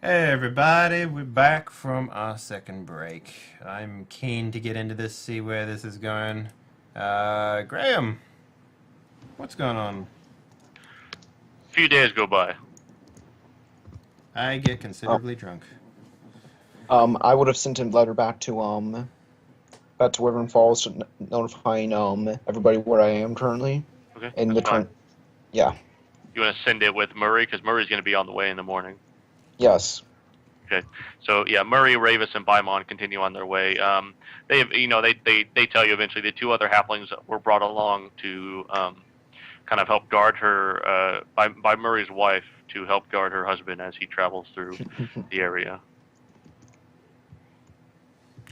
Hey everybody, we're back from our second break. I'm keen to get into this, see where this is going. Graham, what's going on? Few days go by. I get Um, considerably drunk. I would have sent a letter back to Wyvern Falls, notifying everybody where I am currently Okay, in that's the fine. turn. Yeah. You want to send it with Murray because Murray's going to be on the way in the morning. Yes. Okay, so yeah, Murray, Ravis, and Baimon continue on their way. They tell you eventually the two other halflings were brought along to kind of help guard her by Murray's wife to help guard her husband as he travels through the area.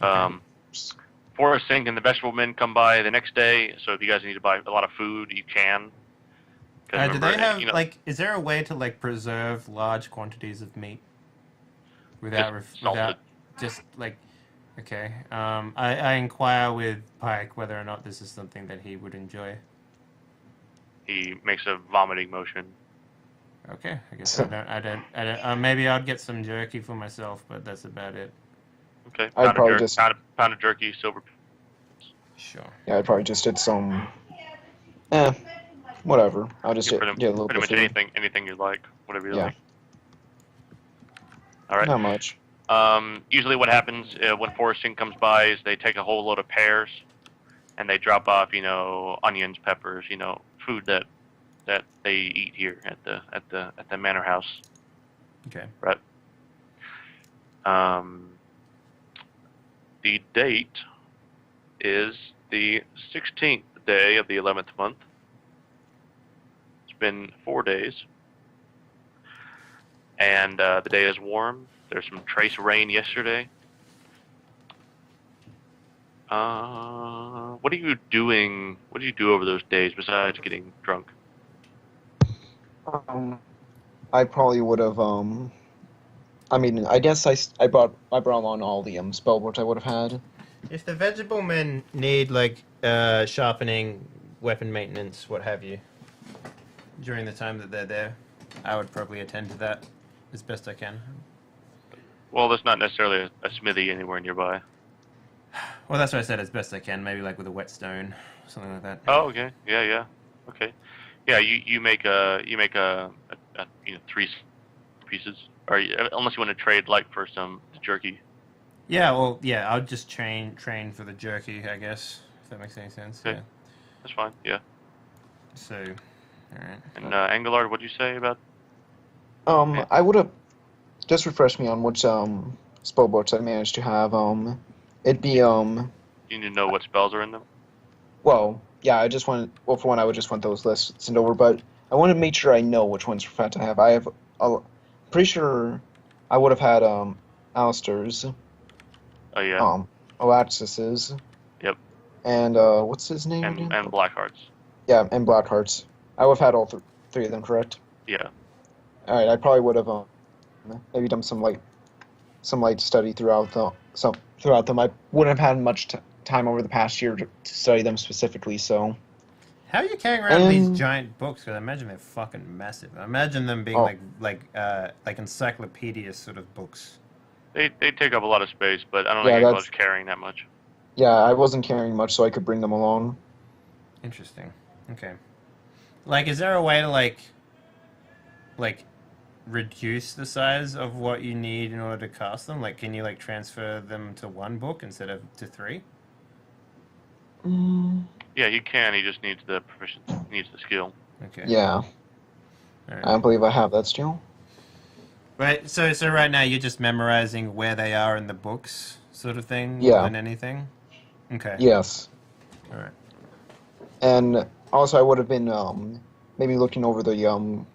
Okay. Um, Forest Sink and the Vegetable Men come by the next day, so if you guys need to buy a lot of food, you can. Because Do remember, they have, like, is there a way to, like, preserve large quantities of meat just without salted. just, like, okay. I inquire with Pike whether or not this is something that he would enjoy. He makes a vomiting motion. Okay, I guess I don't, maybe I'd get some jerky for myself, but that's about it. Okay, I'd probably just pound of jerky, silver. Sure. yeah, I'd probably just did some eh, whatever. I'll just You get a little pretty bit of much food. anything you like, whatever you Yeah. like. All right. Not much. Usually, what happens when foresting comes by is they take a whole load of pears and they drop off, onions, peppers, food that they eat here at the manor house. Okay. Right. Um, the date is the 16th day of the 11th month. It's been 4 days. And the day is warm. There's some trace rain yesterday. What are you doing? What do you do over those days besides getting drunk? Um, I probably would have I mean, I guess I brought along all the spell books I would have had. If the vegetable men need like sharpening, weapon maintenance, what have you, during the time that they're there, I would probably attend to that as best I can. Well, there's not necessarily a smithy anywhere nearby. Well, that's what I said, as best I can. Maybe like with a whetstone, something like that. Oh, okay. Yeah, yeah. Okay. Yeah, you make a three pieces, or unless you want to trade like for some jerky. Yeah, well, yeah, I'll just train for the jerky, I guess. If that makes any sense. Okay, Yeah. that's fine. Yeah. So, all right. And Angelard, what'd you say about? Man, I would have just refreshed me on which spell books I managed to have. It'd be you need to know what spells are in them. Well, yeah, I just want. Well, for one, I would just want those lists sent over, but I want to make sure I know which ones for Fat to have. I have, pretty sure I would have had Alistair's, Oh yeah. um, Alaxis's, Yep. and what's his name And again? and Blackhearts. Yeah, and Blackheart's. I would have had all three of them, correct? Yeah. All right, I probably would have maybe done some light study throughout them. I wouldn't have had much time over the past year to study them specifically, so. How are you carrying around these And giant books? Because I imagine they're fucking massive. I imagine them being oh like encyclopedia sort of books. They take up a lot of space, but I don't think yeah, anybody's that's carrying that much. yeah. I wasn't carrying much, so I could bring them along. Interesting. Okay. Like, is there a way to like reduce the size of what you need in order to cast them? Like, can you like transfer them to one book instead of to three? Mm, Yeah, he can. He just needs the proficiency. He needs the skill. Okay. yeah, All I right. don't believe I have that still. Right. So right now you're just memorizing where they are in the books, sort of thing, more Yeah, than anything. Okay. yes, All right. and also I would have been maybe looking over the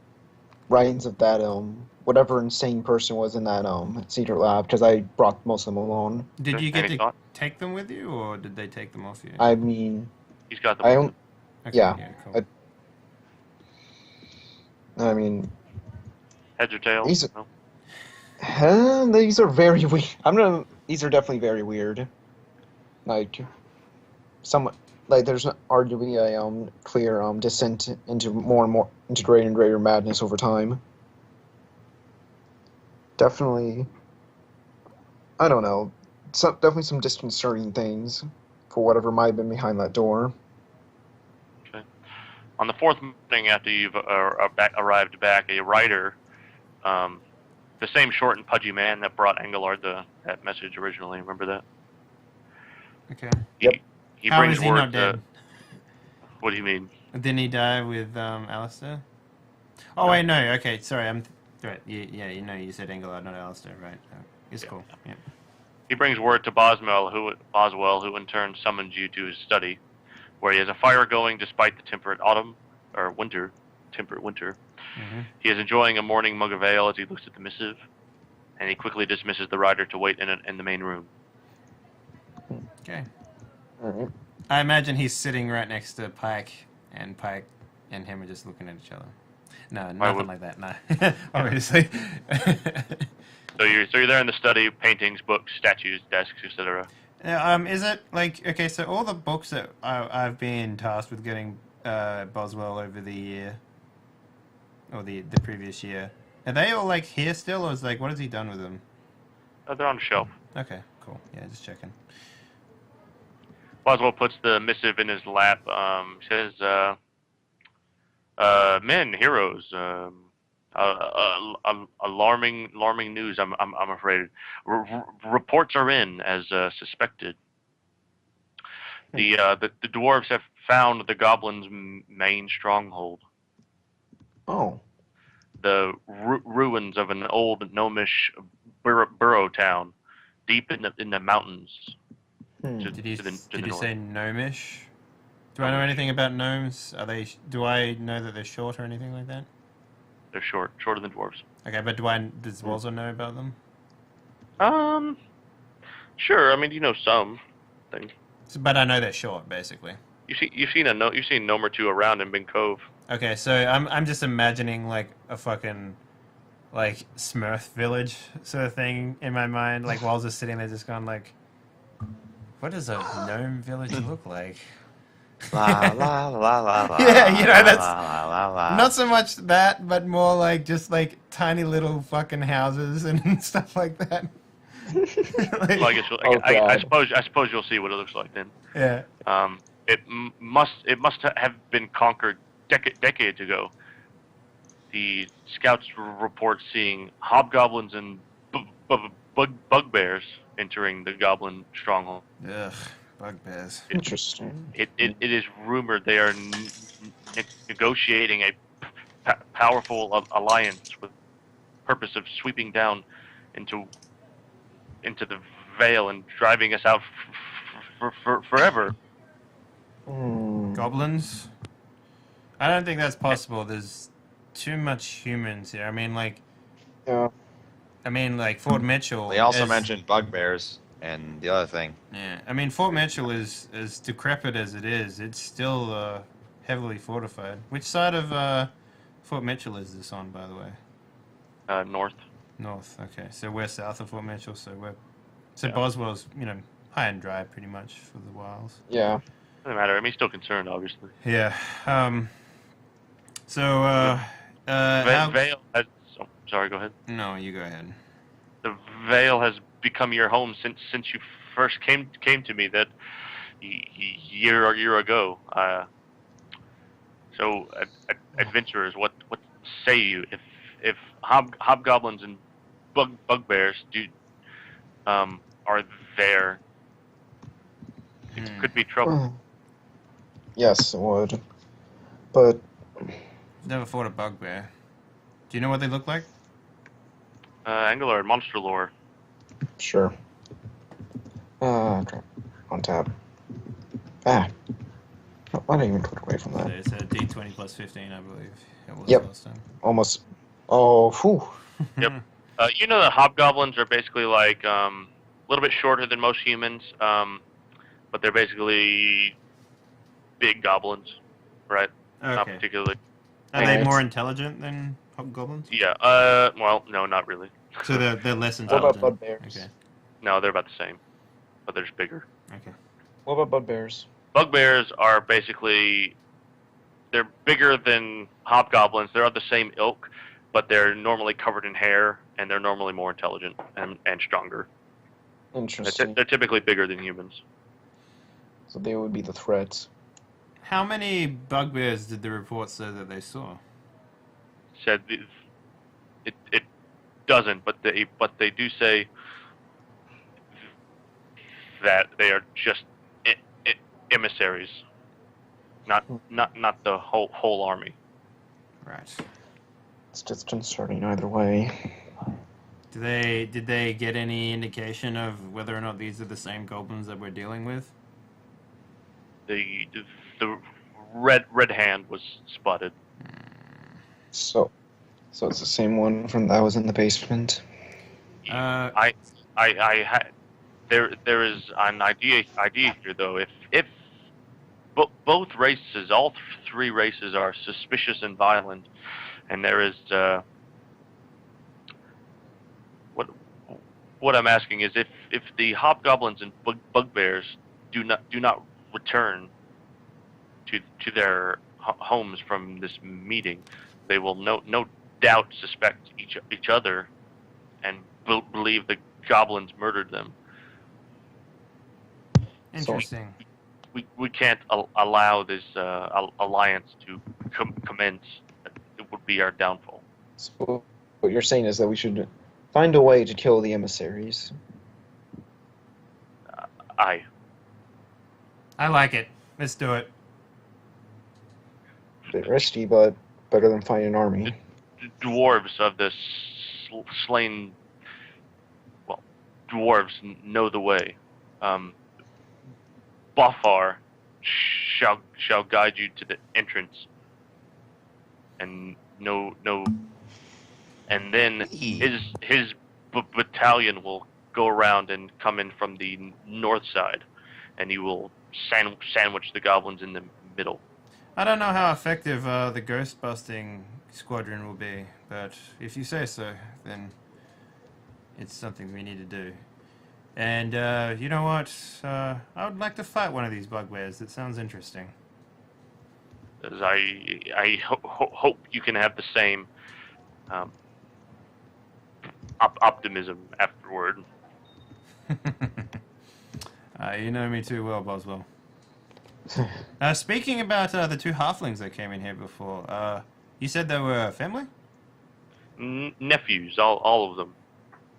writings of that whatever insane person was in that secret lab because I brought most of them along. Did Okay. you get Any to thought? take them with you, or did they take them off you? I mean, He's got them I with don't. him. Okay. Yeah, Yeah. Cool. I, I mean Heads or tails? these No. these are very weird. I'm gonna. These are definitely very weird. Like some like there's arguably a clear descent into more and more into greater and greater madness over time. definitely, I don't know, definitely some disconcerting things for whatever might have been behind that door. Okay. On the fourth morning after you've arrived back, a rider, the same short and pudgy man that brought Engelard that message originally, remember that? Okay. He How brings is he word not to. dead? What do you mean? Didn't he die with Alistair? Oh wait, no. Okay, sorry. Right. You said Engelard, not Alistair, right? It's cool. Yeah. He brings word to Boswell, who in turn summons you to his study, where he has a fire going despite the temperate winter. Mm-hmm. He is enjoying a morning mug of ale as he looks at the missive, and he quickly dismisses the rider to wait in the main room. Okay. All right. I imagine he's sitting right next to Pike and him are just looking at each other. No, nothing like that. No, obviously. So you're there in the study, paintings, books, statues, desks, etc. Is it like okay? So all the books that I've been tasked with getting Boswell over the year, or the previous year, are they all like here still, or is like what has he done with them? They're on the shelf. Okay, cool. Yeah, just checking. Boswell puts the missive in his lap. Says, "Men, heroes. Alarming news. I'm afraid. Reports are in as suspected. The dwarves have found the goblins' main stronghold. Oh. The ruins of an old gnomish burrow town, deep in the mountains." Did you north. say gnomish? Do I know anything about gnomes? Do I know that they're short or anything like that? They're shorter than dwarves. Okay, but does Walzer know about them? Sure. I mean, you know some things. But I know they're short, basically. You've seen a gnome or two around in Big Cove. Okay, so I'm just imagining like a fucking like Smurf village sort of thing in my mind. Like Walzer's sitting there just going like, what does a gnome village look like? La la la la la. Yeah, you know, that's la, la, la. not so much that, but more like just like tiny little fucking houses and stuff like that. Well, I suppose you'll see what it looks like then. Yeah. It must have been conquered decades ago. The scouts report seeing hobgoblins and bugbears entering the goblin stronghold. Ugh, bugbears. Interesting. It is rumored they are negotiating a powerful alliance with purpose of sweeping down into the Vale and driving us out forever. Goblins? I don't think that's possible. There's too much humans here. I mean, like, Fort Mitchell. They also mentioned bugbears and the other thing. Yeah, I mean, Fort Mitchell is as decrepit as it is. It's still heavily fortified. Which side of Fort Mitchell is this on, by the way? North. North. Okay, so we're south of Fort Mitchell. So Yeah. Boswell's, high and dry pretty much for the Wilds. Yeah. Doesn't matter. I mean, he's still concerned, obviously. Yeah. Vale has. Oh, sorry. Go ahead. No, you go ahead. The Vale has become your home since you first came to me that year ago. So, adventurers, what say you if hobgoblins and bugbears are there? It could be trouble. Yes, it would. But Never fought a bugbear. Do you know what they look like? Angular monster lore. sure. Okay. On tab. Why did I even click away from that? So it's a D20 plus 15, I believe. It was Yep. last time. Almost. Oh, whew. Yep. You know that hobgoblins are basically like a little bit shorter than most humans, but they're basically big goblins, right? Not Okay. particularly. Are they more intelligent than hobgoblins? Yeah. Well, no, not really. So they're less What about intelligent. bugbears? Okay. No, they're about the same, but they're just bigger. Okay. What about bugbears? Bugbears are basically they're bigger than hobgoblins. They're of the same ilk. but they're normally covered in hair, and they're normally more intelligent and stronger. Interesting. They're typically bigger than humans. So they would be the threats. How many bugbears did the report say that they saw? Said it doesn't, but they do say that they are just emissaries, not the whole army. Right. It's just concerning either way. Did they get any indication of whether or not these are the same goblins that we're dealing with? The red hand was spotted. So it's the same one from that was in the basement. I there is an idea here though. If both races, all three races, are suspicious and violent, and there is what I'm asking is if the hobgoblins and bugbears do not return to their homes from this meeting, they will no doubt suspect each other and believe the goblins murdered them. Interesting. We can't allow this alliance to commence. It would be our downfall. So what you're saying is that we should find a way to kill the emissaries. I like it. Let's do it. A bit risky, but better than fighting an army. The dwarves of the slain, well, dwarves know the way. Bafar shall guide you to the entrance, and and then his battalion will go around and come in from the north side, and you will sandwich the goblins in the middle. I don't know how effective the ghost busting squadron will be, but if you say so, then it's something we need to do. And you know what? I would like to fight one of these bugbears. It sounds interesting. As I hope you can have the same optimism afterward. You know me too well, Boswell. Speaking about the two halflings that came in here before, you said they were family? Nephews, all of them.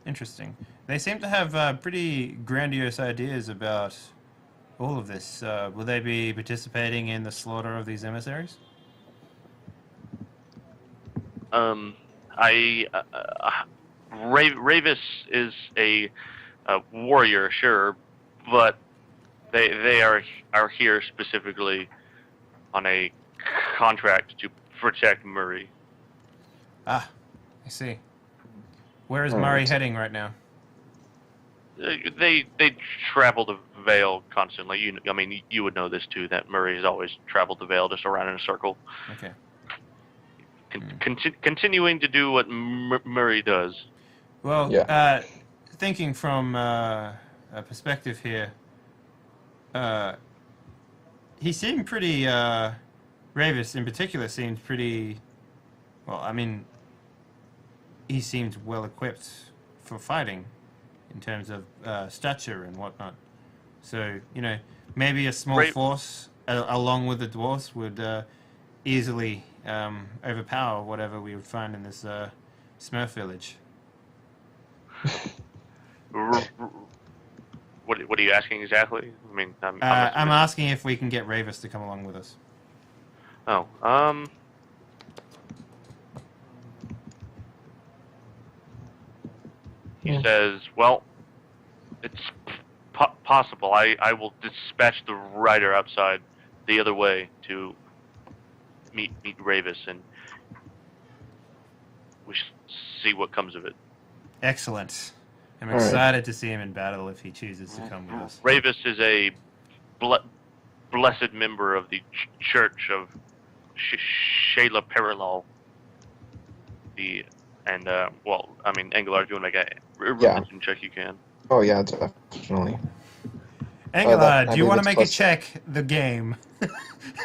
Interesting. They seem to have pretty grandiose ideas about all of this. Will they be participating in the slaughter of these emissaries? Ravis is a warrior, sure, but they are here specifically on a contract to protect Murray. Ah, I see. Where is Murray heading right now? They travel the Vale constantly. You would know this too. That Murray has always traveled the Vale, just around in a circle. Okay. Continuing to do what Murray does. Well, thinking from a perspective here, he seemed pretty. Ravis in particular seemed pretty. Well, I mean, he seemed well equipped for fighting in terms of stature and whatnot. So, maybe a small force along with the dwarfs would easily overpower whatever we would find in this Smurf village. What are you asking exactly? I mean, I'm asking if we can get Ravis to come along with us. Oh, he says, well, it's possible. I will dispatch the rider outside the other way to meet Ravis, and we shall see what comes of it. Excellent. I'm excited to see him in battle if he chooses to come with us. Ravis is a blessed member of the Church of Shayla Perilal. Engelard, if you want to make a religion check, you can. Oh, yeah, definitely. Engelard, do you want to make a check? The game.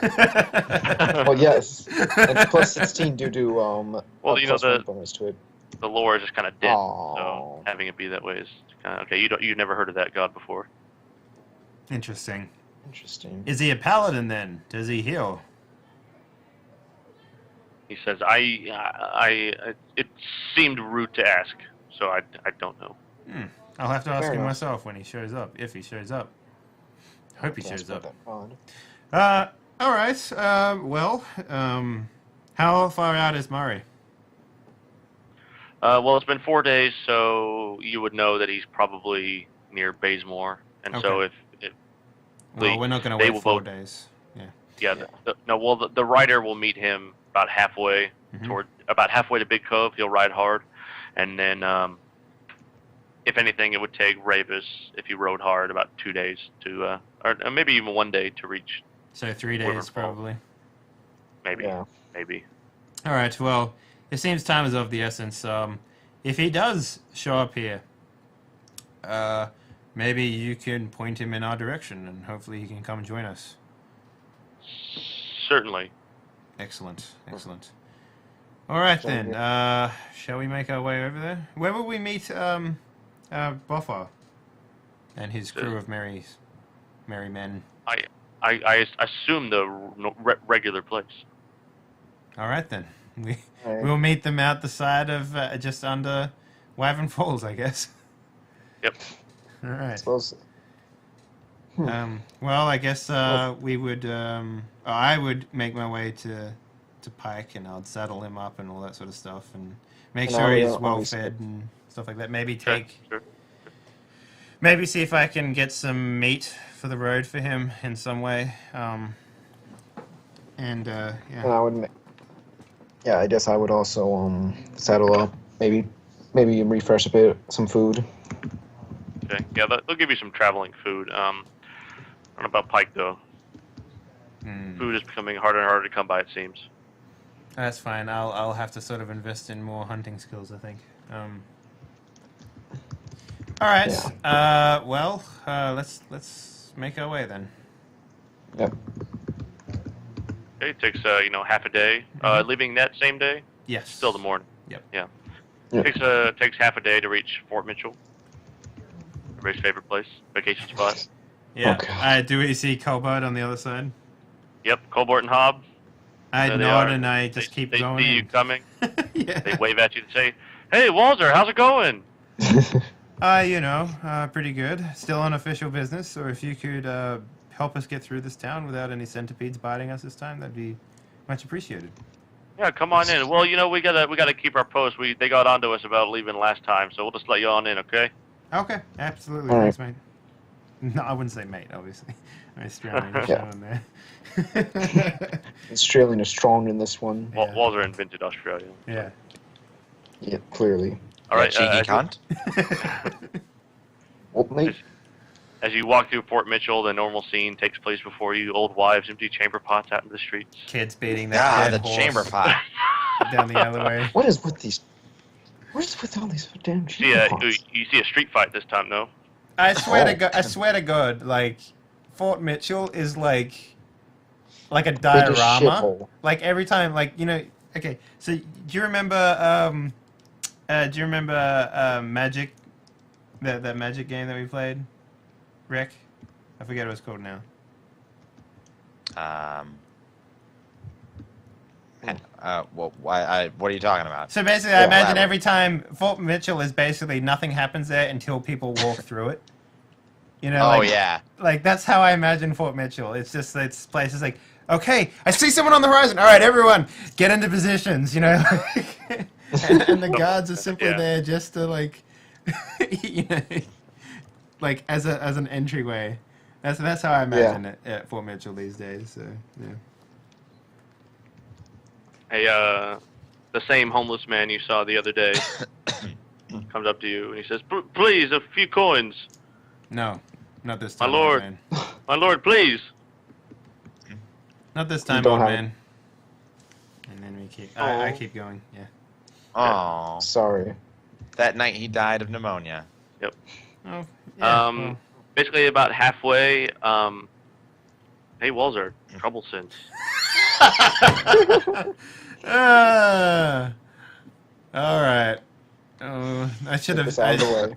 Well, yes. It's plus 16 due to Well, a you know, plus 1 bonus to it. the lore is just kind of dead. So Aw. having it be that way is kind of okay. You've never heard of that god before. Interesting. Interesting. Is he a paladin then? Does he heal? He says, it seemed rude to ask, so I don't know. I'll have to ask Fair him enough. myself when he shows up, if he shows up. Hope he That's shows about up. that god. All right. How far out is Murray? Well, it's been 4 days, so you would know that he's probably near Bazemore, and so Okay. if Well, we're not going to they wait will 4 vote. days. The rider will meet him about halfway to Big Cove. He'll ride hard, and then if anything, it would take Ravis, if he rode hard, about 2 days to, or maybe even 1 day to reach. So 3 days, Wyvern Falls. probably. Maybe, Yeah. maybe. All right. Well, it seems time is of the essence. If he does show up here, maybe you can point him in our direction, and hopefully he can come join us. Certainly. Excellent. All right Shall then. we? Shall we make our way over there? Where will we meet Boffar and his crew of merry men? I assume the regular place. All right then. Alright. We'll meet them out the side of just under Wyvern Falls, I guess. Yep. All right. I suppose. Well, I guess we would. I would make my way to Pike, and I'd saddle him up and all that sort of stuff, and make And sure I'll, he's uh, well always- fed and stuff like that. Maybe Sure, take. sure. Maybe see if I can get some meat for the road for him in some way. And yeah. I would. Yeah, I guess I would also saddle up. Maybe refresh a bit, some food. Okay. Yeah, they'll give you some traveling food. I don't know about Pike though. Food is becoming harder and harder to come by. It seems. That's fine. I'll have to sort of invest in more hunting skills, I think. All right. Yeah. Let's make our way then. Yep. Okay, it takes half a day. Leaving that same day, Yes. still the morning. Yep. Yeah. Yep. Takes half a day to reach Fort Mitchell. Everybody's favorite place, vacation spot. Yeah. Okay. Do we see Colbert on the other side? Yep, Colbort and Hobb. I There they nod are. and I just they, keep they going. see you in. coming. Yeah. They wave at you and say, "Hey, Walter, how's it going?" Pretty good. Still on official business, so if you could help us get through this town without any centipedes biting us this time, that'd be much appreciated. Yeah, come on in. Well, we gotta keep our post. They got onto us about leaving last time, so we'll just let you on in, okay? Okay, absolutely. All right. Thanks, mate. No, I wouldn't say mate, obviously. Australian Yeah. on there. Australian is strong in this one. Yeah. Walter invented Australia. Yeah. Yeah, clearly. All right, cheeky as you- cunt. Well, mate, As you walk through Fort Mitchell, the normal scene takes place before you. Old wives empty chamber pots out in the streets. Kids beating that Ah, dead the horse chamber pot. down the alleyway. what is with these? What is with all these damn See, chamber pots? you see a street fight this time, no? I swear Oh. to God, like Fort Mitchell is like a Biggest diorama. shithole. Like every time, okay. So do you remember Magic? That Magic game that we played, Rick? I forget what it's called now. What are you talking about? So basically, I imagine elaborate. every time Fort Mitchell is basically nothing happens there until people walk through it. Oh yeah. Like that's how I imagine Fort Mitchell. It's just this place is like, okay, I see someone on the horizon. All right, everyone, get into positions. And the guards are simply Yeah. there just to like, like as an entryway. That's how I imagine it at Fort Mitchell these days. So yeah. Hey, the same homeless man you saw the other day comes up to you and he says, "Please, a few coins, No, not this my time, old lord. man. My lord, please." Not this time, don't old have- man. And then we keep. I keep going. Yeah. Oh, Sorry. that night he died of pneumonia. Oh. Yeah, well, Basically, about halfway, Hey, Walzer, trouble sense. All right. I should Get have. this out of the way.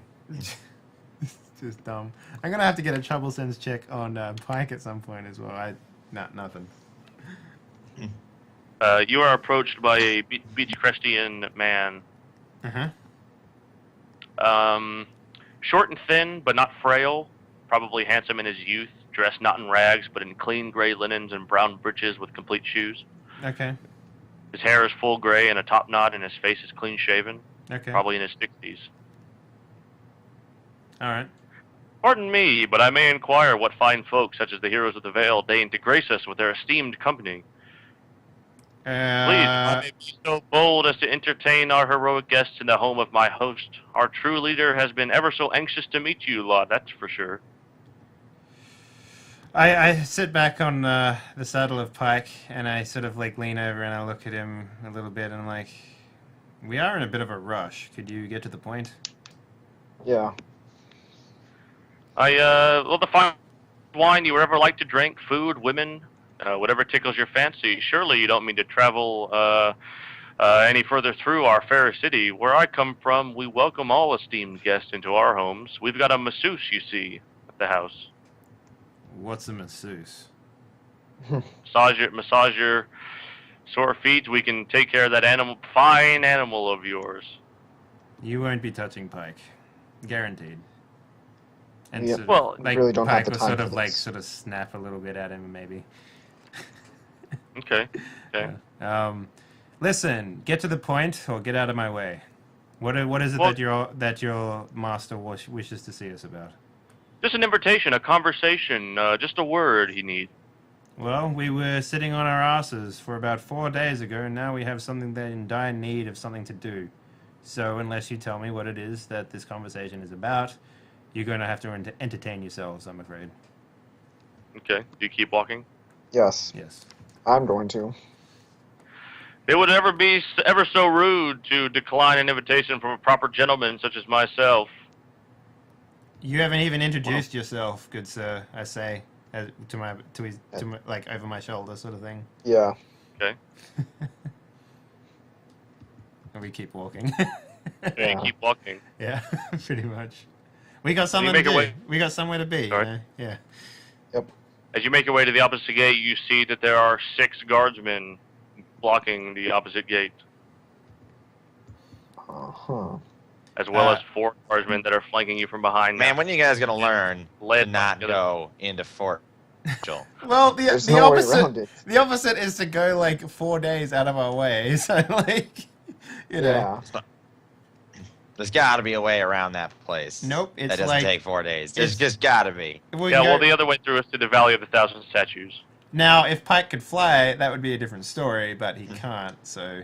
Just dumb. I'm gonna have to get a trouble sense check on Pike at some point as well. Nothing. You are approached by a Beachcrestian man. Short and thin, but not frail. Probably handsome in his youth. Dressed not in rags, but in clean gray linens and brown breeches with complete shoes. Okay. His hair is full gray and a top knot, and his face is clean shaven. Okay. Probably in his 60s. All right. Pardon me, but I may inquire what fine folk, such as the heroes of the Vale, deign to grace us with their esteemed company. Please, I may be so bold as to entertain our heroic guests in the home of my host. Our true leader has been ever so anxious to meet you, lot, that's for sure. I sit back on the saddle of Pike, and I sort of like lean over and I look at him a little bit, and I'm like, we are in a bit of a rush. Could you get to the point? Yeah. The fine wine you would ever like to drink, food, women, whatever tickles your fancy. Surely you don't mean to travel any further through our fair city. Where I come from, we welcome all esteemed guests into our homes. We've got a masseuse, you see, at the house. What's a masseuse? Massage your sore feet. We can take care of that fine animal of yours. You won't be touching Pike, guaranteed. And yeah. so, Well, like, really don't Pike have the will time sort for of this. sort of snap a little bit at him, maybe. Okay. Listen, get to the point, or get out of my way. What is it that your master wishes to see us about? Just an invitation, a conversation, just a word he needs. Well, we were sitting on our asses for about 4 days ago, and now we have something that in dire need of something to do. So, unless you tell me what it is that this conversation is about, you're going to have to entertain yourselves, I'm afraid. Okay. Do you keep walking? Yes. Yes. I'm going to. It would never be ever so rude to decline an invitation from a proper gentleman such as myself. You haven't even introduced yourself, good sir, I say, to my like over my shoulder sort of thing. Yeah. Okay. And we keep walking. Yeah, keep walking. Yeah, pretty much. We got something to do. We got somewhere to be. Sorry. You know? Yeah. Yep. As you make your way to the opposite gate, you see that there are 6 guardsmen blocking the opposite gate, Uh-huh. as well as 4 guardsmen that are flanking you from behind. Man, when are you guys gonna learn to not together. go into Fort Mitchell? Well, There's the no way opposite. around it. The opposite is to go like 4 days out of our way. So like, you know. Yeah. There's got to be a way around that place. Nope, it's that doesn't like- take 4 days. There's it's- just got to be. Yeah, the other way through is to the Valley of the Thousand Statues. Now, if Pike could fly, that would be a different story, but he can't, so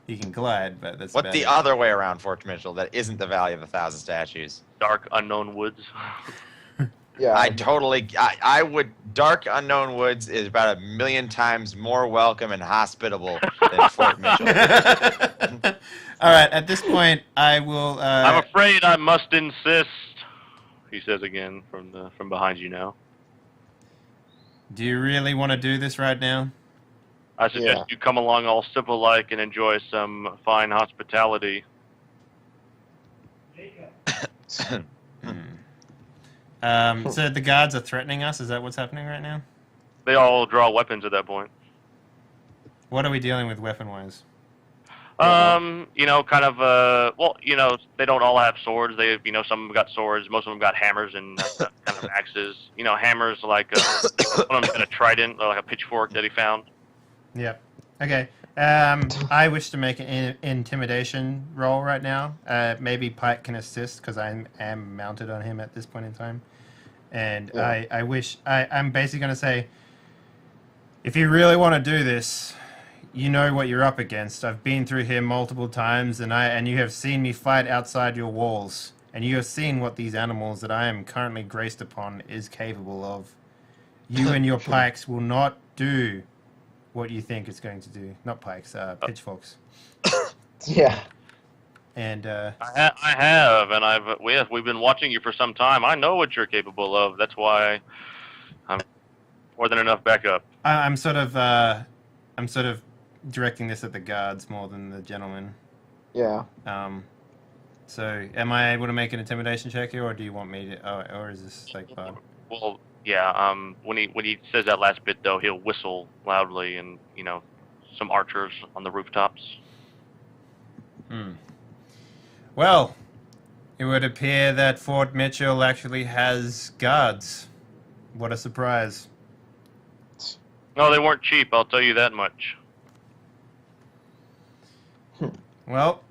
he can glide, but that's What's about the it. other way around Fort Mitchell that isn't the Valley of the Thousand Statues? Dark, unknown woods. Yeah. I would. Dark Unknown Woods is about 1,000,000 times more welcome and hospitable than Fort Mitchell. All right, at this point, I will... I'm afraid I must insist, he says again from behind you now. Do you really want to do this right now? I suggest you come along all civil-like and enjoy some fine hospitality. So the guards are threatening us? Is that what's happening right now? They all draw weapons at that point. What are we dealing with weapon-wise? They don't all have swords. They, some of them got swords. Most of them got hammers and kind of axes. Hammers like one of them's got a trident, like a pitchfork that he found. Yep. Okay. I wish to make an intimidation roll right now. Maybe Pike can assist because I am mounted on him at this point in time. And Yeah. I'm basically going to say, if you really want to do this, you know what you're up against. I've been through here multiple times, and you have seen me fight outside your walls. And you have seen what these animals that I am currently graced upon is capable of. You and your pikes will not do what you think it's going to do. Not pikes, pitchforks. Yeah. And I have, and we've been watching you for some time. I know what you're capable of. That's why I'm More than enough backup. I'm sort of directing this at the guards more than the gentleman. Yeah. So am I able to make an intimidation check here, or do you want me to? Oh, or is this like bad? Well, yeah. When he says that last bit though, he'll whistle loudly, and some archers on the rooftops. Well, it would appear that Fort Mitchell actually has guards. What a surprise! No, they weren't cheap. I'll tell you that much. Well,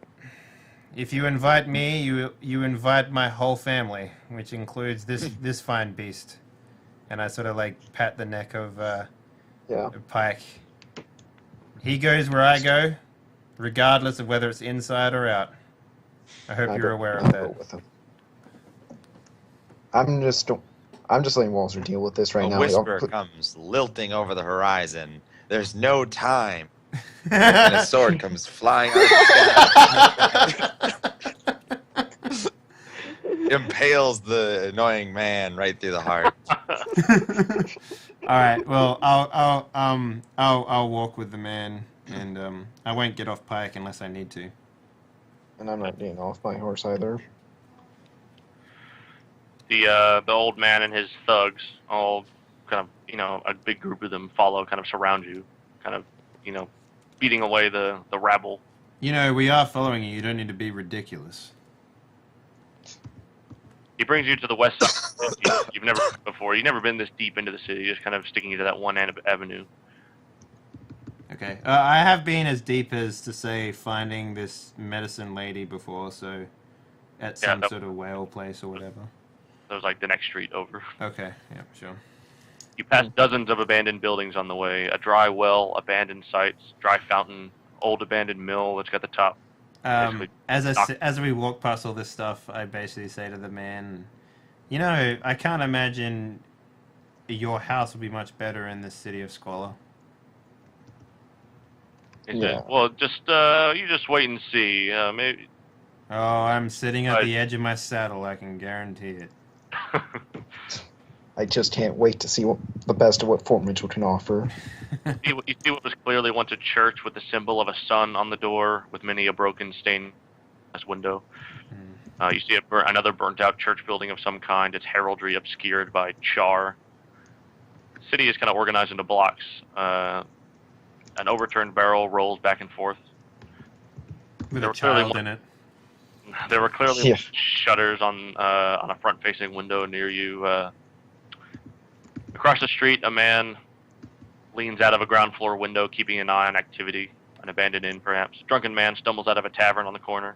if you invite me, you invite my whole family, which includes this fine beast. And I sort of like pat the neck of Pike. He goes where I go, regardless of whether it's inside or out. I hope you're aware of that. With him. I'm just letting Walter deal with this right now. A whisper comes lilting over the horizon. There's no time. And a sword comes flying out of the sky. Impales the annoying man right through the heart. All right. Well, I'll walk with the man, and I won't get off Pike unless I need to. And I'm not getting off my horse either. The old man and his thugs, all kind of, a big group of them follow, kind of surround you, kind of, beating away the rabble. We are following you. You don't need to be ridiculous. He brings you to the west side. You've never been before. You've never been this deep into the city, just kind of sticking to that one avenue. Okay. I have been as deep as to say finding this medicine lady before, so at some sort of whale place or whatever. That was like the next street over. Okay. Yeah, sure. You pass dozens of abandoned buildings on the way. A dry well, abandoned sites, dry fountain, old abandoned mill that's got the top. As we walk past all this stuff, I basically say to the man, I can't imagine your house would be much better in the city of Squalor. Well, you just wait and see. Maybe. Oh, I'm sitting at the edge of my saddle. I can guarantee it. I just can't wait to see the best of what Fort Mitchell can offer. You see what was clearly once a church with the symbol of a sun on the door, with many a broken stained glass window. You see another burnt-out church building of some kind. Its heraldry obscured by char. The city is kind of organized into blocks. An overturned barrel rolls back and forth. With a child in it. There were clearly shutters on a front-facing window near you. Across the street, a man leans out of a ground floor window, keeping an eye on activity. An abandoned inn, perhaps. A drunken man stumbles out of a tavern on the corner.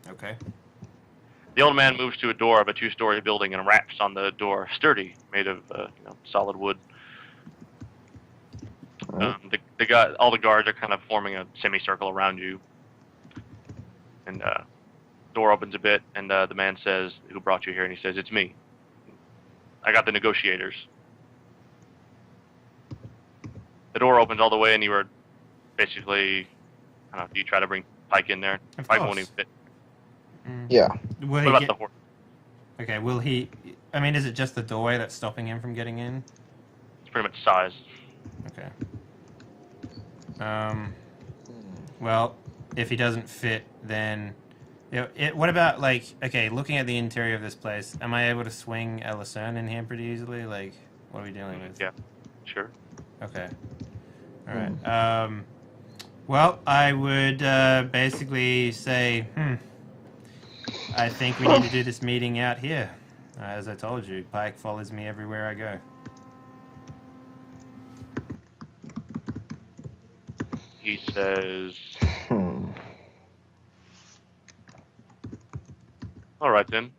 Okay. The old man moves to a door of a two-story building and raps on the door, sturdy, made of solid wood. All the guards are kind of forming a semicircle around you. And door opens a bit, and the man says, "Who brought you here?" And he says, "It's me. I got the negotiators." The door opens all the way, and you were basically, I don't know, do you try to bring Pike in there? Pike won't even fit. Yeah. What about the horse? Okay, will he... I mean, is it just the doorway that's stopping him from getting in? It's pretty much size. Okay. Well, if he doesn't fit, then... what about, looking at the interior of this place, am I able to swing a Lucerne in here pretty easily? Like, what are we dealing with? Yeah, sure. Okay. Alright. Well, I would basically say, I think we need to do this meeting out here. As I told you, Pike follows me everywhere I go. He says... All right, then.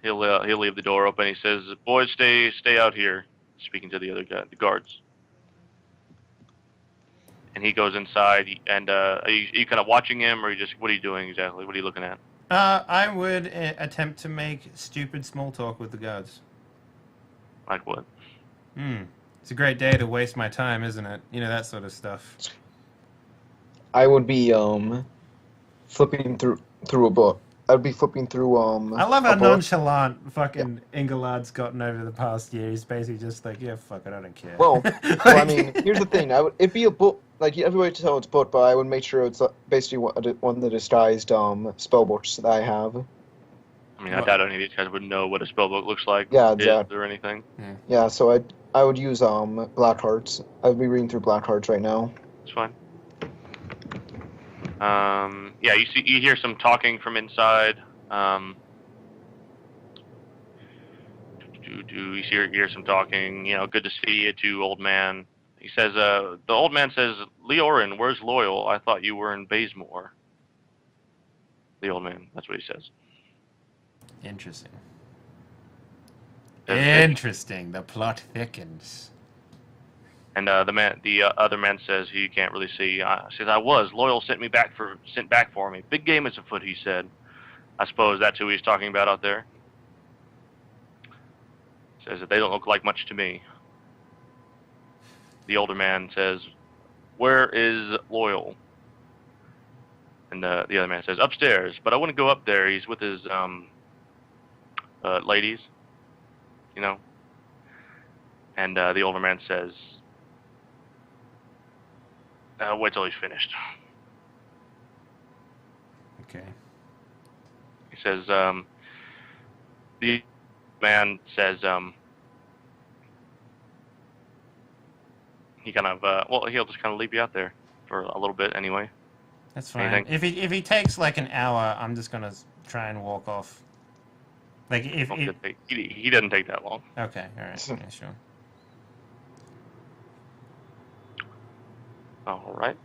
He'll leave the door open. He says, "Boys, stay out here." Speaking to the other guy, the guards. And he goes inside. And are you kind of watching him, or what are you doing exactly? What are you looking at? I would attempt to make stupid small talk with the guards. Like what? It's a great day to waste my time, isn't it? That sort of stuff. I would be flipping through a book I'd be flipping through I love how a book. nonchalant fucking Engelard's gotten over the past year. He's basically just like, yeah, fuck it, I don't care. Well, I mean, here's the thing. It'd be a book. Like everybody to tell it's a book, but I would make sure it's basically one of the disguised spell books that I have. I mean, I doubt any of these guys would know what a spellbook looks like. Yeah, exactly. Or anything. Yeah, so I would use Black Hearts. I'd be reading through Black Hearts right now. It's fine. Yeah, you hear some talking from inside. You hear some talking. You know, good to see you too, old man. He says, the old man says, Leorin, where's Loyal? I thought you were in Bazemore. The old man, that's what he says. Interesting. Interesting. The plot thickens. And the other man says he can't really see. Says I was Loyal sent back for me. Big game is afoot, he said. I suppose that's who he's talking about out there. Says that they don't look like much to me. The older man says, "Where is Loyal?" And the other man says, "Upstairs, but I wouldn't go up there. He's with his ladies, you know." And the older man says, "Wait till he's finished." Okay. He says, the man says, he kind of, he'll just kind of leave you out there for a little bit anyway. That's fine. If he takes like an hour, I'm just gonna try and walk off. Like if he doesn't take that long. Okay, all right, yeah, sure. All right.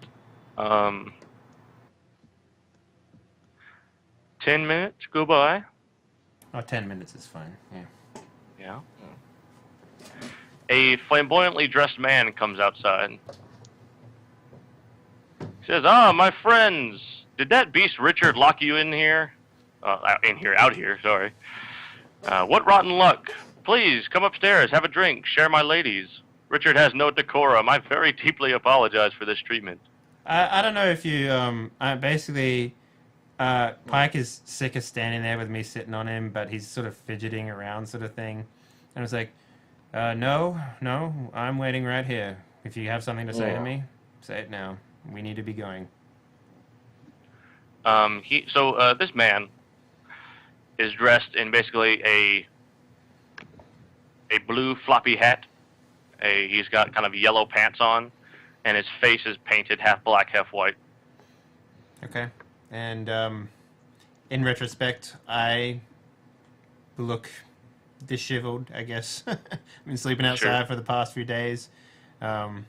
10 minutes go by. Oh, 10 minutes is fine. Yeah. Yeah. A flamboyantly dressed man comes outside. He says, my friends, did that beast Richard lock you in here? Out here, sorry. What rotten luck. Please, come upstairs, have a drink, share my ladies. Richard has no decorum. I very deeply apologize for this treatment. I don't know if you, basically, Pike is sick of standing there with me sitting on him, but he's sort of fidgeting around sort of thing. And I was like, no, I'm waiting right here. If you have something to say to me, say it now. We need to be going. This man is dressed in basically a blue floppy hat. He's got kind of yellow pants on, and his face is painted half black, half white. Okay. And in retrospect, I look disheveled, I guess. I've been sleeping outside for the past few days. I'm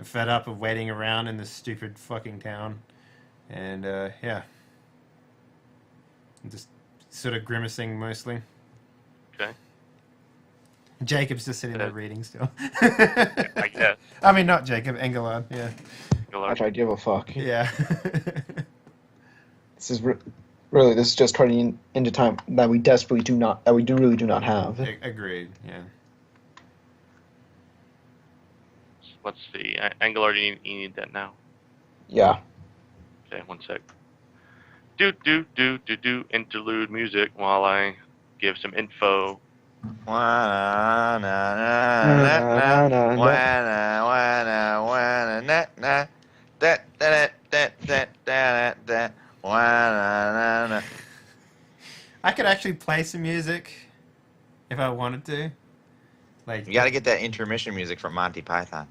fed up of waiting around in this stupid fucking town. And, yeah. I'm just sort of grimacing mostly. Okay. Jacob's just sitting there reading still. I guess. I mean, not Jacob, Engelard, yeah. I try to give a fuck. Yeah. This is really, this is just turning into time that we really do not have. Agreed, yeah. Let's see. Angular, you need that now? Yeah. Okay, one sec. Do interlude music while I give some info. I could actually play some music if I wanted to. Like, you got to get that intermission music from Monty Python.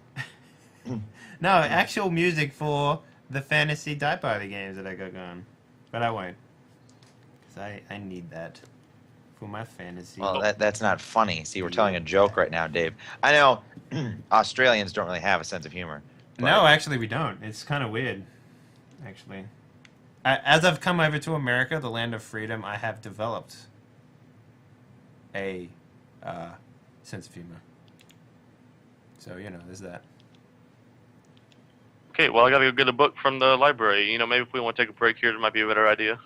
No, actual music for the fantasy die party games that I got going. But I won't. Because I need that for my fantasy. Well, that's not funny. See, we're telling a joke right now, Dave. I know Australians don't really have a sense of humor. No, actually we don't. It's kind of weird, actually. As I've come over to America, the land of freedom, I have developed a sense of humor. So, there's that. Okay, well, I gotta go get a book from the library. Maybe if we want to take a break here, it might be a better idea.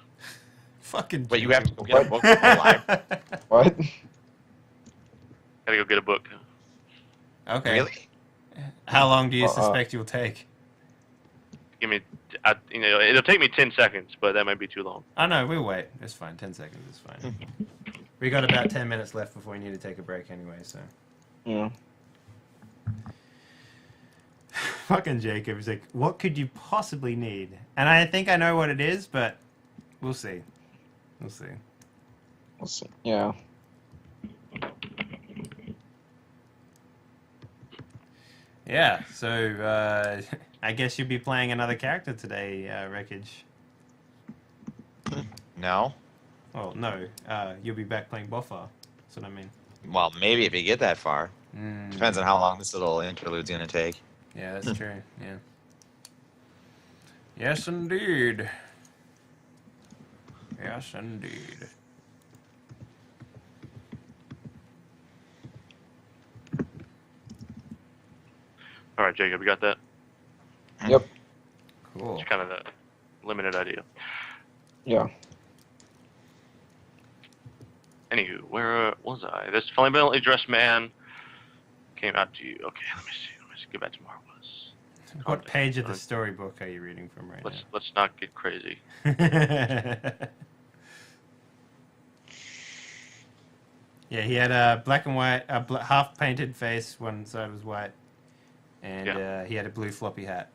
Fucking. But you have to go get a book from the library. What? Gotta go get a book. Okay. Really? How long do you suspect you'll take? Give me it'll take me 10 seconds, but that might be too long. Oh no, we'll wait. It's fine. 10 seconds is fine. We got about 10 minutes left before we need to take a break anyway, so. Yeah. Fucking Jacob is like, what could you possibly need? And I think I know what it is, but we'll see. We'll see. We'll see. Yeah. Yeah, so I guess you'll be playing another character today, Wreckage. No. Well, no, you'll be back playing Boffa. That's what I mean. Well, maybe if you get that far. Mm. Depends on how long this little interlude's gonna take. Yeah, that's true. Yeah. Yes, indeed. Yes, indeed. All right, Jacob, you got that? Yep. Cool. It's kind of a limited idea. Yeah. Anywho, where was I? This flamboyantly dressed man came out to you. Okay, let me see. Get back to where I was. What page of the storybook are you reading from right Let's not get crazy. now? Yeah, he had a black and white, half painted face. One side was white, and he had a blue floppy hat.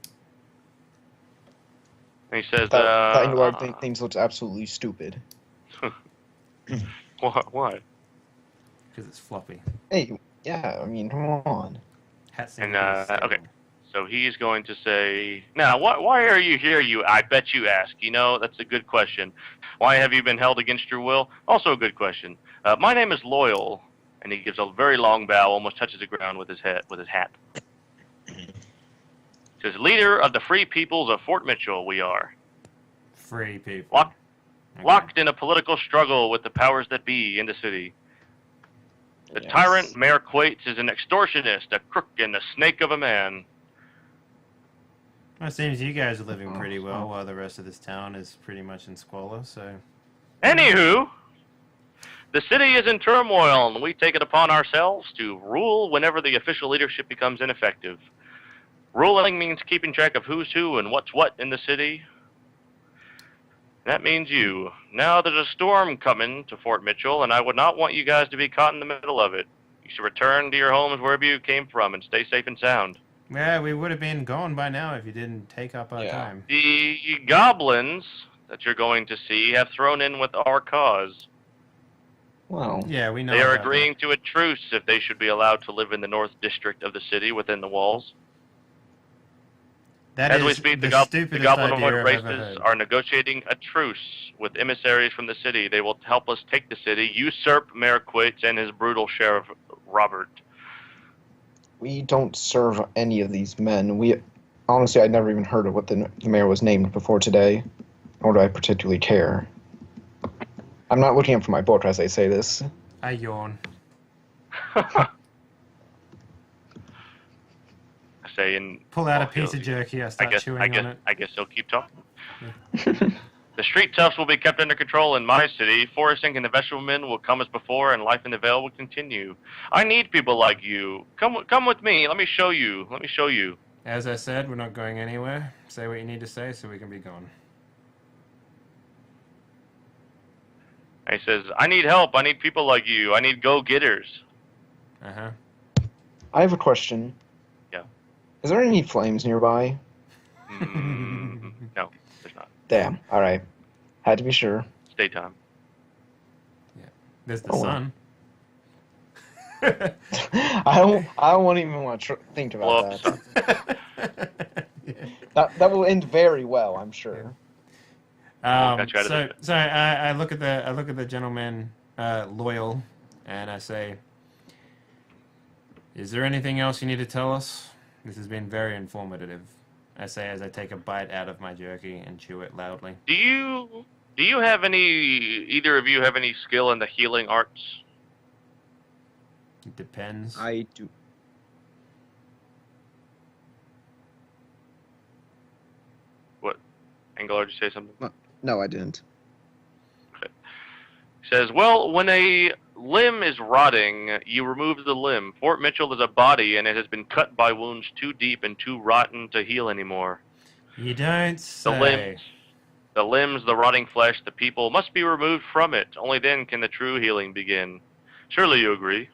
And he says, That Ingvar things looks absolutely stupid. Why? Because it's floppy. Hey, yeah, I mean, come on. Hat And okay, so he's going to say, now, why are you here? I bet you ask. You know, that's a good question. Why have you been held against your will? Also a good question. My name is Loyal, and he gives a very long bow, almost touches the ground with his hat. He says, leader of the free peoples of Fort Mitchell, we are. Free people. Locked in a political struggle with the powers that be in the city. The tyrant, Mayor Quates, is an extortionist, a crook, and a snake of a man. Well, it seems you guys are living pretty well while the rest of this town is pretty much in squalor, so... Anywho, the city is in turmoil, and we take it upon ourselves to rule whenever the official leadership becomes ineffective. Ruling means keeping track of who's who and what's what in the city. That means you. Now there's a storm coming to Fort Mitchell, and I would not want you guys to be caught in the middle of it. You should return to your homes wherever you came from and stay safe and sound. Yeah, we would have been gone by now if you didn't take up our time. The goblins that you're going to see have thrown in with our cause. Well, yeah, we know. They are agreeing to a truce if they should be allowed to live in the north district of the city within the walls. As we speak, the goblinoid races are negotiating a truce with emissaries from the city. They will help us take the city, usurp Mayor Quates and his brutal sheriff, Robert. We don't serve any of these men. Honestly, I'd never even heard of what the mayor was named before today, nor do I particularly care. I'm not looking up for my book as I say this. I yawn. Pull out a piece of jerky, I start chewing on it. I guess he'll keep talking. Yeah. The street toughs will be kept under control in my city. Forest Inc. and the vegetable men will come as before, and life in the Vale will continue. I need people like you. Come with me. Let me show you. As I said, we're not going anywhere. Say what you need to say so we can be gone. And he says, I need help. I need people like you. I need go-getters. Uh-huh. I have a question. Yeah. Is there any flames nearby? No, there's not. Damn. All right. Had to be sure. It's daytime. Yeah. There's the sun. I don't even want to think about that. Yeah. That will end very well, I'm sure. So I look at the gentleman, Loyal, and I say, "Is there anything else you need to tell us? This has been very informative." I say as I take a bite out of my jerky and chew it loudly. Do you have either of you have any skill in the healing arts? It depends. I do. What? Angela, did you say something? No, I didn't. Okay. He says, well, when a limb is rotting, you remove the limb. Fort Mitchell is a body, and it has been cut by wounds too deep and too rotten to heal anymore. You don't The say. limbs, the rotting flesh, the people must be removed from it. Only then can the true healing begin. Surely you agree?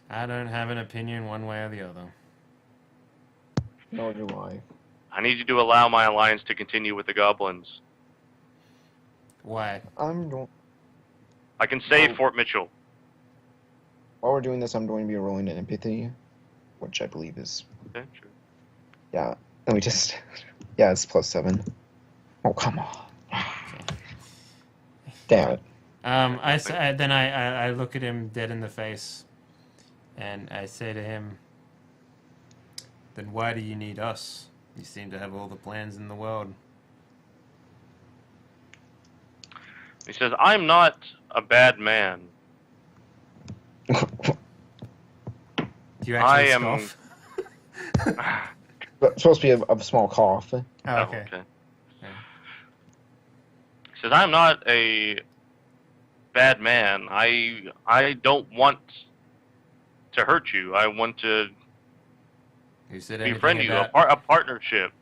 I don't have an opinion one way or the other. Nor do I. I need you to allow my alliance to continue with the goblins. Why? I can save Oh. Fort Mitchell. While we're doing this, I'm going to be rolling an empathy, which I believe is Okay, sure. yeah. Let me just yeah, it's +7. Oh come on! Damn it! Then I look at him dead in the face, and I say to him, "Then why do you need us? You seem to have all the plans in the world." He says, I'm not a bad man. Do you I actually am- scoff? But it's supposed to be a small cough. Oh, okay. Yeah. He says, I'm not a bad man. I don't want to hurt you. I want to Who said anything befriend you, about... a partnership.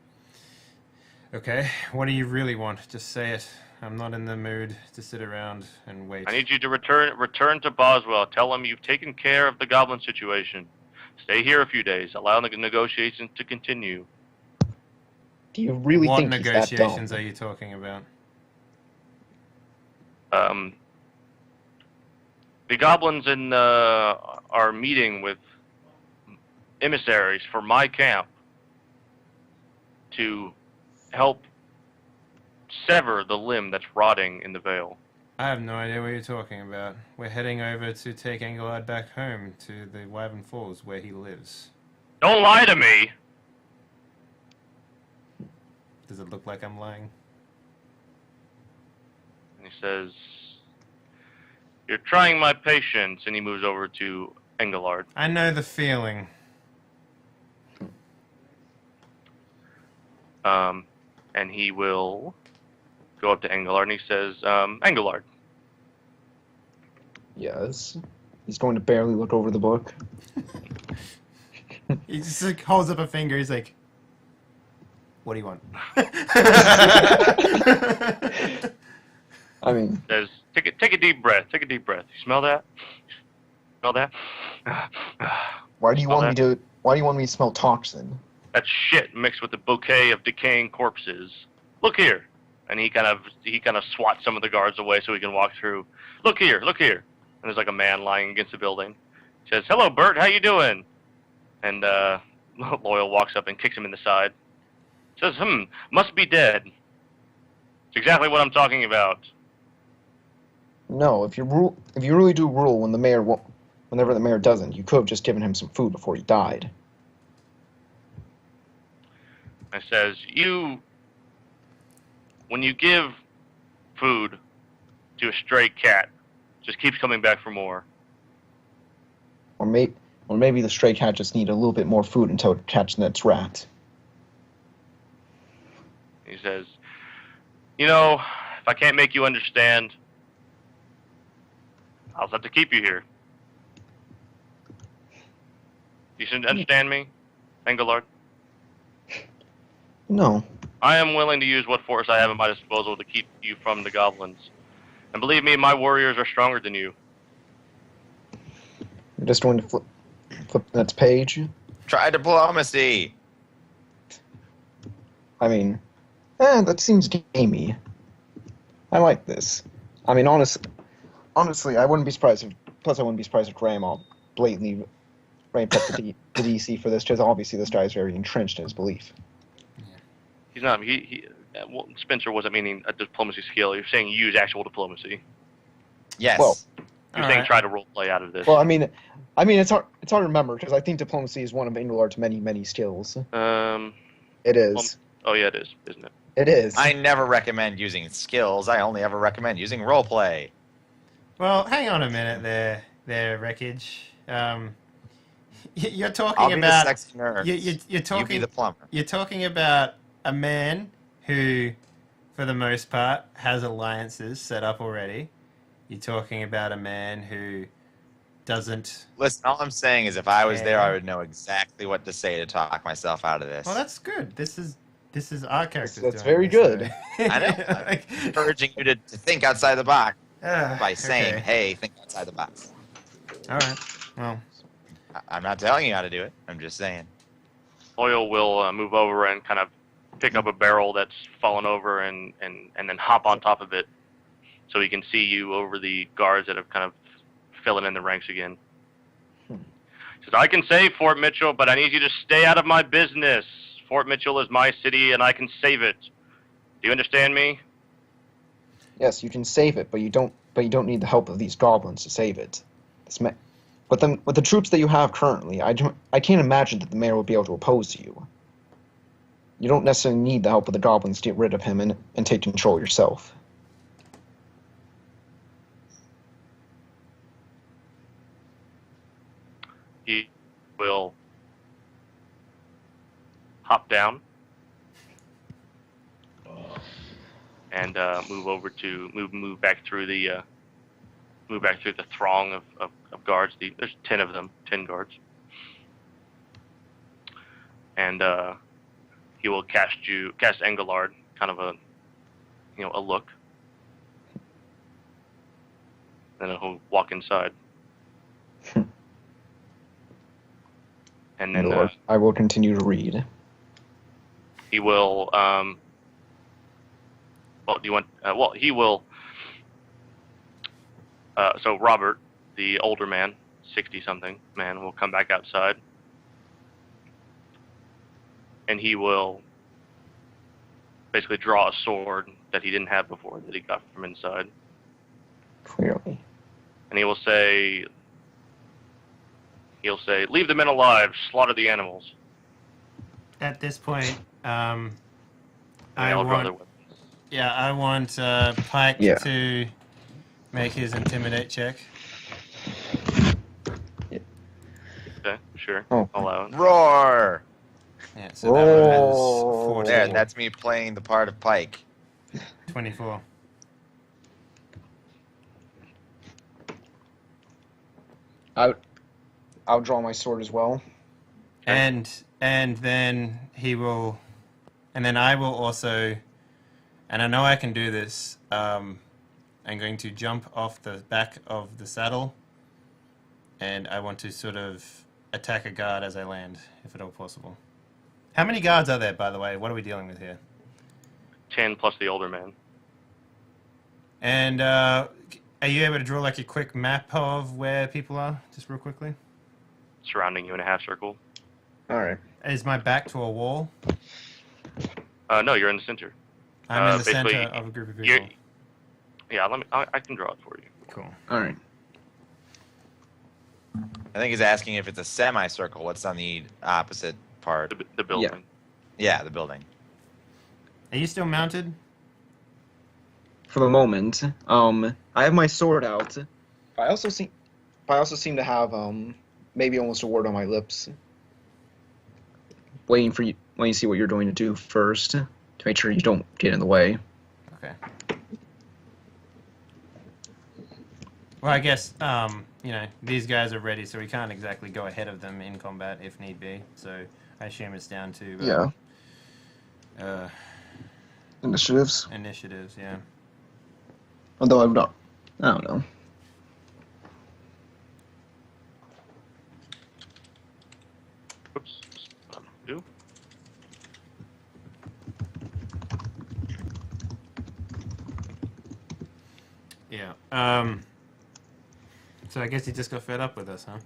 Okay, what do you really want? Just say it. I'm not in the mood to sit around and wait. I need you to return to Boswell. Tell him you've taken care of the goblin situation. Stay here a few days. Allow the negotiations to continue. Do you really What think he's that negotiations dumb? are you talking about? The goblins are meeting with emissaries for my camp to help sever the limb that's rotting in the Vale. I have no idea what you're talking about. We're heading over to take Engelard back home to the Wyvern Falls where he lives. Don't lie to me! Does it look like I'm lying? And he says, you're trying my patience, and he moves over to Engelard. I know the feeling. And he will go up to Engelard, and he says, Engelard, Yes. He's going to barely look over the book. He just like holds up a finger. He's like, "What do you want?" I mean, says, take a deep breath. Take a deep breath. You smell that? Smell that? why do you Smell want me to? Why do you want me to smell toxin? That shit mixed with the bouquet of decaying corpses. Look here. And he kind of swats some of the guards away so he can walk through. Look here, look here. And there's like a man lying against the building. He says, hello, Bert, how you doing? And Loyal walks up and kicks him in the side. Says, must be dead. It's exactly what I'm talking about. No, if you really do rule when the mayor whenever the mayor doesn't, you could have just given him some food before he died. And says, when you give food to a stray cat, just keeps coming back for more. Or maybe the stray cat just needed a little bit more food until it catches its rat. He says, if I can't make you understand, I'll have to keep you here. You should understand me, Engelard? No. I am willing to use what force I have at my disposal to keep you from the goblins. And believe me, my warriors are stronger than you. I'm just going to flip the next page. Try diplomacy. I mean, that seems gamey. I like this. I mean, honestly, I wouldn't be surprised if Grandma blatantly ramped up the DC for this, because obviously this guy is very entrenched in his belief. He's not. Well, Spencer wasn't meaning a diplomacy skill. You're saying use actual diplomacy. Yes. Well, You're saying try to role play out of this. Well, I mean, it's hard to remember, because I think diplomacy is one of Engelard's many, many skills. It is. Oh yeah, it is, isn't it? It is. I never recommend using skills. I only ever recommend using roleplay. Well, hang on a minute there, Wreckage. You're talking I'll be about the sexy nurse. you're talking. You be the plumber. You're talking about a man who, for the most part, has alliances set up already. You're talking about a man who doesn't... Listen, all I'm saying is if I was there, Yeah. I would know exactly what to say to talk myself out of this. Well, that's good. This is This is our characters. That's doing very this, good. though. I know. I'm encouraging you to think outside the box by saying, okay. "Hey, think outside the box." All right. Well, I'm not telling you how to do it. I'm just saying. Loyal will move over and kind of pick up a barrel that's fallen over and then hop on top of it so he can see you over the guards that have kind of filling in the ranks again. He says, I can save Fort Mitchell, but I need you to stay out of my business. Fort Mitchell is my city and I can save it. Do you understand me? Yes, you can save it, but you don't need the help of these goblins to save it. With the troops that you have currently, I can't imagine that the mayor will be able to oppose you. You don't necessarily need the help of the goblins to get rid of him and take control yourself. He will hop down and move back through the throng of guards. There's 10 of them, 10 guards, and he will cast Engelard kind of a look, and then he'll walk inside. And then Lord, I will continue to read. he will. Well, do you want? Well, he will. So Robert, the older man, 60-something man, will come back outside, and he will basically draw a sword that he didn't have before that he got from inside, Clearly. and he will say, "Leave the men alive, slaughter the animals." at this point, And I they'll draw their want. weapons. Yeah, I want Pike Yeah. to make his intimidate check. Okay, sure, Oh. allow it. Roar! Yeah, so that one has Oh. 14. There, that's me playing the part of Pike. 24. I'll draw my sword as well. And then he will, and then I will also, and I know I can do this. I'm going to jump off the back of the saddle, and I want to sort of attack a guard as I land, if at all possible. How many guards are there, by the way? What are we dealing with here? 10 plus the older man. And are you able to draw like a quick map of where people are, just real quickly? Surrounding you in a half circle. All right. Is my back to a wall? No, you're in the center. I'm in the basically, center of a group of you're- people. Yeah, I can draw it for you. Cool. All right. I think he's asking if it's a semicircle. What's on the opposite part? The building. Yeah, the building. Are you still mounted? For the moment, I have my sword out. I also seem to have maybe almost a word on my lips. Waiting to see what you're going to do first to make sure you don't get in the way. Okay. Well, I guess, these guys are ready, so we can't exactly go ahead of them in combat if need be. So I assume it's down to Initiatives. initiatives, yeah. Although I don't know. Oops. Do. Yeah. So I guess he just got fed up with us, huh?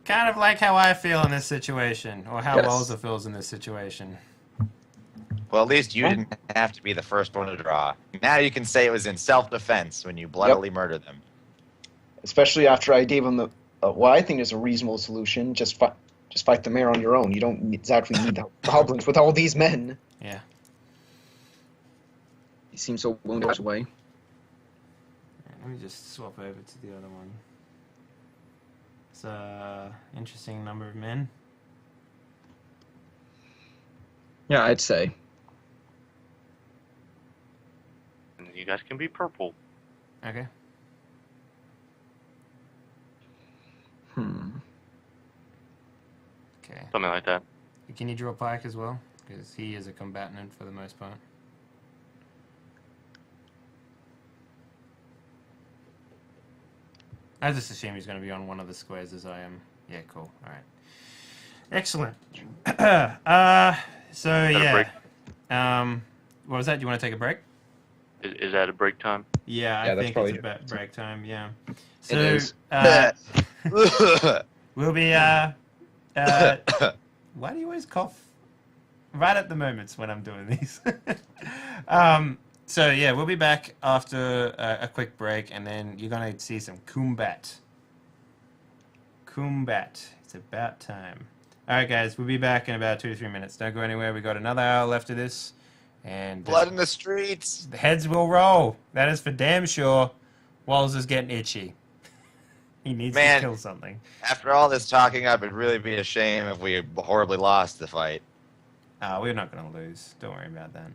Kind of like how I feel in this situation, or how Yes. Walzer feels in this situation. Well, at least you didn't have to be the first one to draw. Now you can say it was in self-defense when you bloodily murdered them. Especially after I gave him what I think is a reasonable solution. Just fight the mayor on your own. You don't exactly need the goblins with all these men. Yeah. He seems so willing to go away. Let me just swap over to the other one. It's a interesting number of men. Yeah, I'd say. And you guys can be purple. Okay. Hmm. Okay. Something like that. can you draw Pike as well? Because he is a combatant for the most part. I just assume he's going to be on one of the squares as I am. Yeah, cool. All right. Excellent. So yeah. break? What was that? Do you want to take a break? Is that a break time? Yeah, Yeah, I that's think probably it's about break time. Yeah. It So is. we'll be. Why do you always cough right at the moments when I'm doing these? So yeah, we'll be back after a quick break, and then you're gonna see some Kumbat. Kumbat. It's about time. All right, guys, we'll be back in about 2 to 3 minutes. Don't go anywhere. We got another hour left of this, and Blood in the streets. the heads will roll. That is for damn sure. Walls is getting itchy. He needs to Man. kill something. After all this talking, I would really be ashamed if we horribly lost the fight. We're not gonna lose. Don't worry about that.